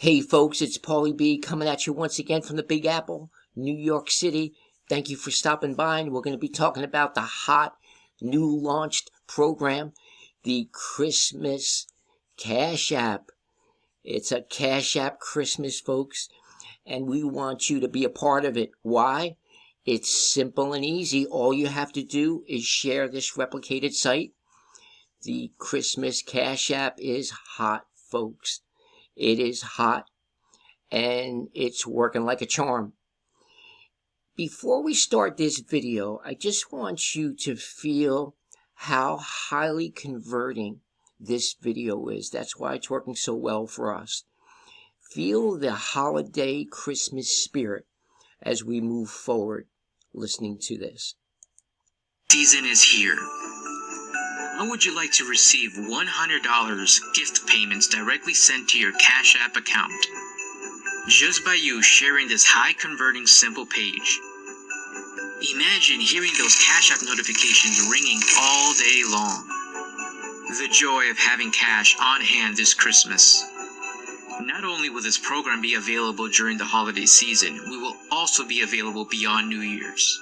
Hey folks, it's Paulie B coming at you once again from the Big Apple, New York City. Thank you for stopping by, and we're going to be talking about the hot, new launched program, the Christmas Cash App. It's a Cash App Christmas, folks, and we want you to be a part of it. Why? It's simple and easy. All you have to do is share this replicated site. The Christmas Cash App is hot, folks. It is hot, and it's working like a charm. Before we start this video, I just want you to feel how highly converting this video is. That's why it's working so well for us. Feel the holiday Christmas spirit as we move forward listening to this. Season is here. How would you like to receive $100 gift payments directly sent to your Cash App account? Just by you sharing this high-converting simple page. Imagine hearing those Cash App notifications ringing all day long. The joy of having cash on hand this Christmas. Not only will this program be available during the holiday season, we will also be available beyond New Year's.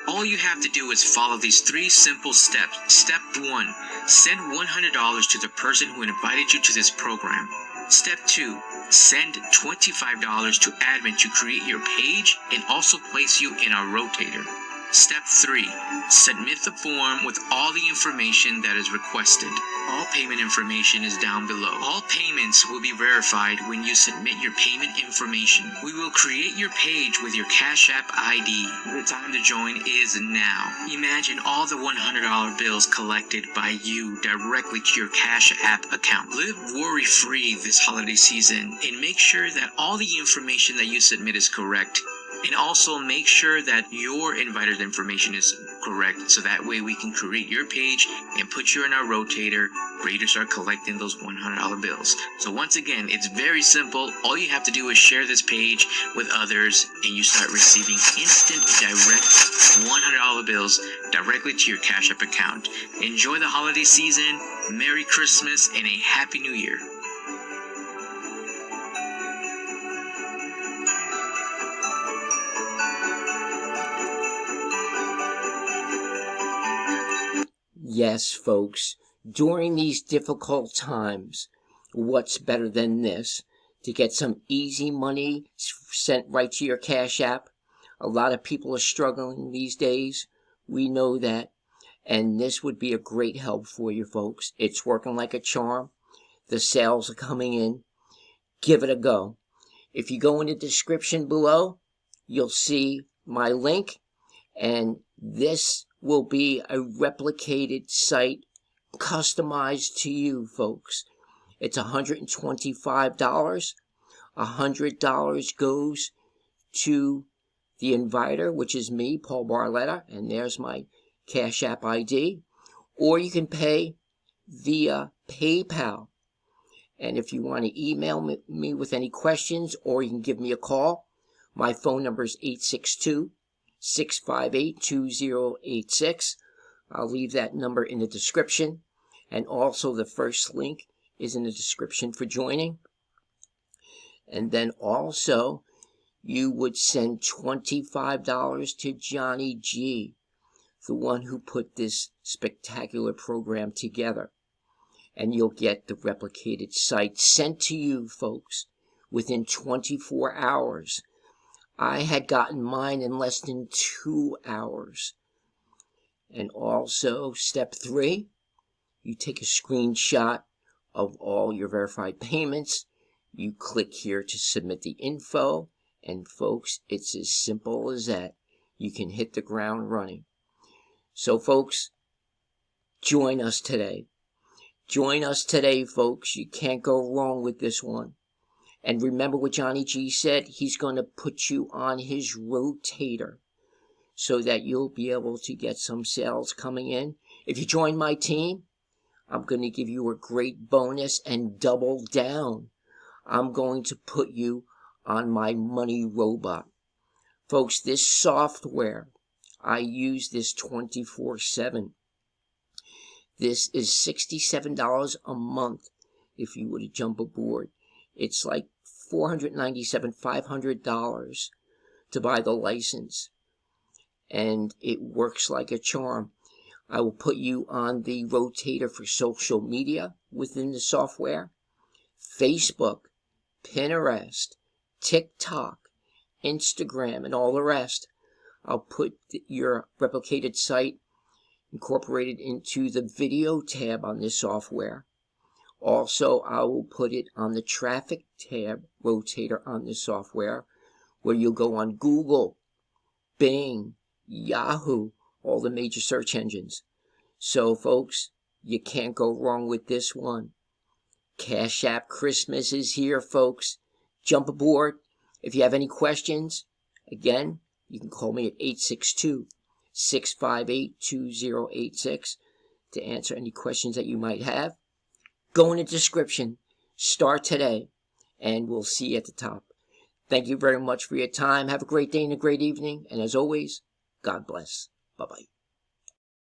All you have to do is follow these 3 simple steps. Step 1, send $100 to the person who invited you to this program. Step 2, send $25 to admin to create your page and also place you in our rotator. Step 3, submit the form with all the information that is requested. All payment information is down below. All payments will be verified when you submit your payment information. We will create your page with your Cash App ID. The time to join is now. Imagine all the $100 bills collected by you directly to your Cash App account. Live worry-free this holiday season and make sure that all the information that you submit is correct. And also make sure that your inviter's information is correct, so that way we can create your page and put you in our rotator, ready to start collecting those $100 bills. So once again, it's very simple. All you have to do is share this page with others, and you start receiving instant, direct $100 bills directly to your Cash App account. Enjoy the holiday season, Merry Christmas, and a Happy New Year. Yes, folks, during these difficult times, what's better than this? To get some easy money sent right to your Cash App. A lot of people are struggling these days. We know that. And this would be a great help for you, folks. It's working like a charm. The sales are coming in. Give it a go. If you go in the description below, you'll see my link. And this will be a replicated site customized to you, folks. It's $125. $100 goes to the inviter, which is me, Paul Barletta, and there's my Cash App ID. Or you can pay via PayPal. And if you want to email me with any questions, or you can give me a call, my phone number is 862-658-2086. I'll leave that number in the description. And also the first link is in the description for joining. And then also, you would send $25 to Johnny G, the one who put this spectacular program together. And you'll get the replicated site sent to you, folks, within 24 hours. I had gotten mine in less than 2 hours. And also, step 3, you take a screenshot of all your verified payments. You click here to submit the info. And folks, it's as simple as that. You can hit the ground running. So folks, join us today. Join us today, folks. You can't go wrong with this one. And remember what Johnny G said, he's going to put you on his rotator so that you'll be able to get some sales coming in. If you join my team, I'm going to give you a great bonus and double down. I'm going to put you on my money robot. Folks, this software, I use this 24/7. This is $67 a month if you were to jump aboard. It's like $497, $500 to buy the license. And it works like a charm. I will put you on the rotator for social media within the software. Facebook, Pinterest, TikTok, Instagram, and all the rest. I'll put your replicated site incorporated into the video tab on this software. Also, I will put it on the traffic tab rotator on this software, where you'll go on Google, Bing, Yahoo, all the major search engines. So, folks, you can't go wrong with this one. Cash App Christmas is here, folks. Jump aboard. If you have any questions, again, you can call me at 862-658-2086 to answer any questions that you might have. Go in the description. Start today, and we'll see you at the top. Thank you very much for your time. Have a great day and a great evening. And as always, God bless. Bye-bye.